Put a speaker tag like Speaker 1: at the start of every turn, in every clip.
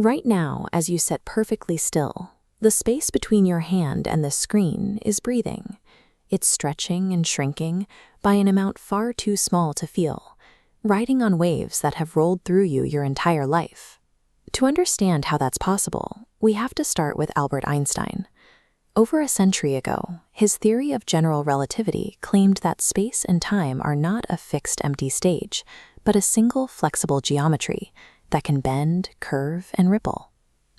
Speaker 1: Right now, as you sit perfectly still, the space between your hand and the screen is breathing. It's stretching and shrinking by an amount far too small to feel, riding on waves that have rolled through you your entire life. To understand how that's possible, we have to start with Albert Einstein. Over a century ago, his theory of general relativity claimed that space and time are not a fixed empty stage, but a single flexible geometry that can bend, curve, and ripple.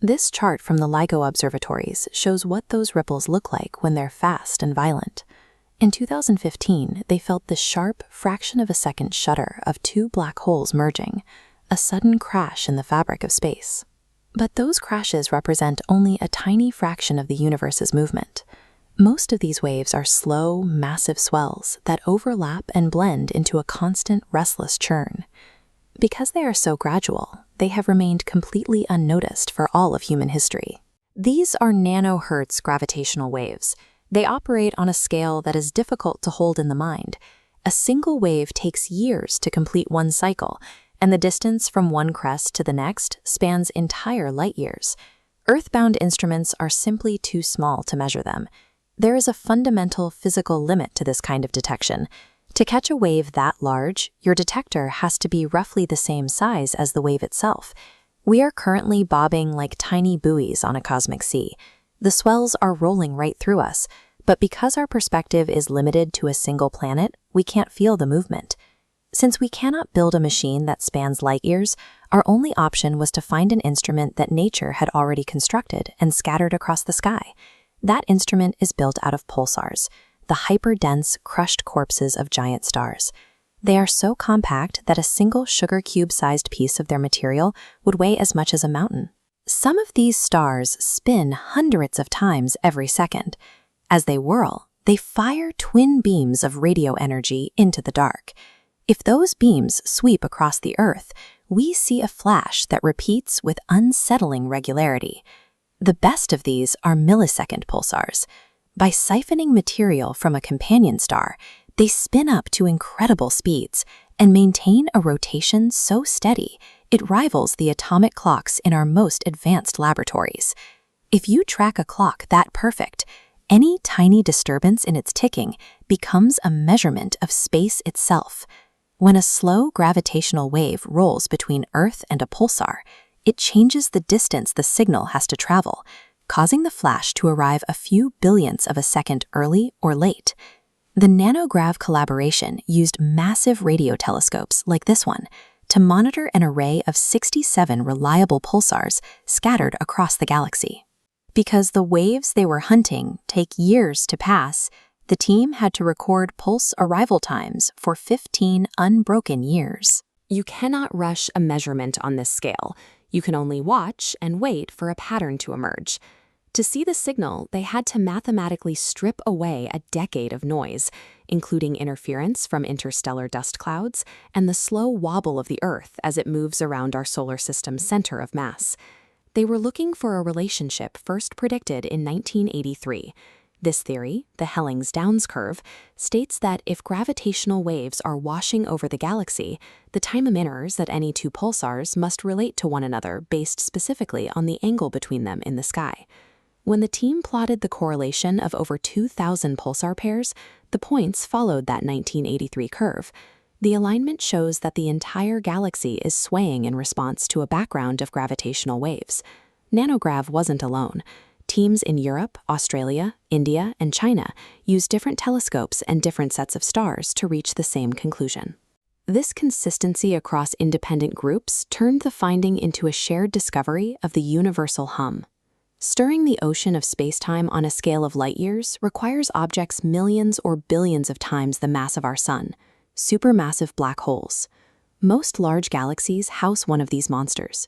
Speaker 1: This chart from the LIGO observatories shows what those ripples look like when they're fast and violent. In 2015, they felt the sharp fraction of a second shudder of two black holes merging, a sudden crash in the fabric of space. But those crashes represent only a tiny fraction of the universe's movement. Most of these waves are slow, massive swells that overlap and blend into a constant, restless churn. Because they are so gradual, they have remained completely unnoticed for all of human history. These are nanohertz gravitational waves. They operate on a scale that is difficult to hold in the mind. A single wave takes years to complete one cycle, and the distance from one crest to the next spans entire light years. Earthbound instruments are simply too small to measure them. There is a fundamental physical limit to this kind of detection. To catch a wave that large, your detector has to be roughly the same size as the wave itself. We are currently bobbing like tiny buoys on a cosmic sea. The swells are rolling right through us, but because our perspective is limited to a single planet, we can't feel the movement. Since we cannot build a machine that spans light years, our only option was to find an instrument that nature had already constructed and scattered across the sky. That instrument is built out of pulsars, the hyper-dense, crushed corpses of giant stars. They are so compact that a single sugar cube-sized piece of their material would weigh as much as a mountain. Some of these stars spin hundreds of times every second. As they whirl, they fire twin beams of radio energy into the dark. If those beams sweep across the Earth, we see a flash that repeats with unsettling regularity. The best of these are millisecond pulsars. By siphoning material from a companion star, they spin up to incredible speeds and maintain a rotation so steady it rivals the atomic clocks in our most advanced laboratories. If you track a clock that perfect, any tiny disturbance in its ticking becomes a measurement of space itself. When a slow gravitational wave rolls between Earth and a pulsar, it changes the distance the signal has to travel, causing the flash to arrive a few billionths of a second early or late. The NANOGrav collaboration used massive radio telescopes like this one to monitor an array of 67 reliable pulsars scattered across the galaxy. Because the waves they were hunting take years to pass, the team had to record pulse arrival times for 15 unbroken years.
Speaker 2: You cannot rush a measurement on this scale. You can only watch and wait for a pattern to emerge. To see the signal, they had to mathematically strip away a decade of noise, including interference from interstellar dust clouds and the slow wobble of the Earth as it moves around our solar system's center of mass. They were looking for a relationship first predicted in 1983. This theory, the Hellings-Downs curve, states that if gravitational waves are washing over the galaxy, the time emitters at any two pulsars must relate to one another based specifically on the angle between them in the sky. When the team plotted the correlation of over 2,000 pulsar pairs, the points followed that 1983 curve. The alignment shows that the entire galaxy is swaying in response to a background of gravitational waves. NANOGrav wasn't alone. Teams in Europe, Australia, India, and China use different telescopes and different sets of stars to reach the same conclusion. This consistency across independent groups turned the finding into a shared discovery of the universal hum. Stirring the ocean of spacetime on a scale of light years requires objects millions or billions of times the mass of our sun, supermassive black holes. Most large galaxies house one of these monsters.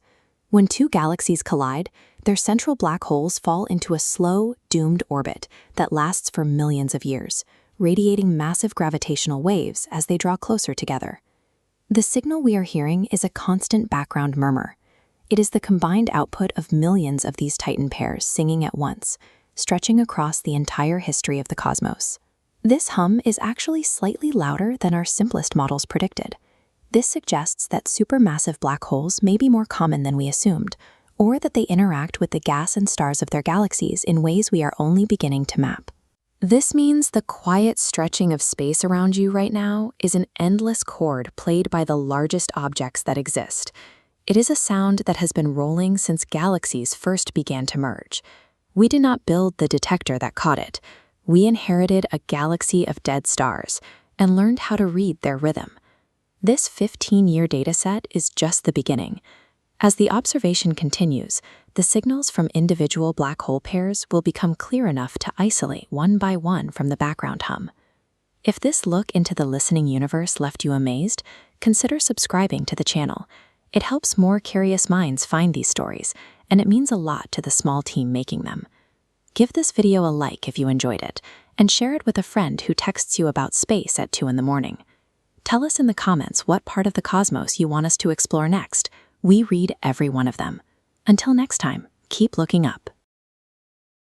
Speaker 2: When two galaxies collide, their central black holes fall into a slow, doomed orbit that lasts for millions of years, radiating massive gravitational waves as they draw closer together. The signal we are hearing is a constant background murmur. It is the combined output of millions of these Titan pairs singing at once, stretching across the entire history of the cosmos. This hum is actually slightly louder than our simplest models predicted. This suggests that supermassive black holes may be more common than we assumed,
Speaker 1: or that they interact with the gas and stars of their galaxies in ways we are only beginning to map. This means the quiet stretching of space around you right now is an endless chord played by the largest objects that exist. It is a sound that has been rolling since galaxies first began to merge. We did not build the detector that caught it. We inherited a galaxy of dead stars and learned how to read their rhythm. This 15-year dataset is just the beginning. As the observation continues, the signals from individual black hole pairs will become clear enough to isolate one by one from the background hum. If this look into the listening universe left you amazed, consider subscribing to the channel. It helps more curious minds find these stories, and it means a lot to the small team making them. Give this video a like if you enjoyed it, and share it with a friend who texts you about space at 2 in the morning. Tell us in the comments what part of the cosmos you want us to explore next. We read every one of them. Until next time, keep looking up.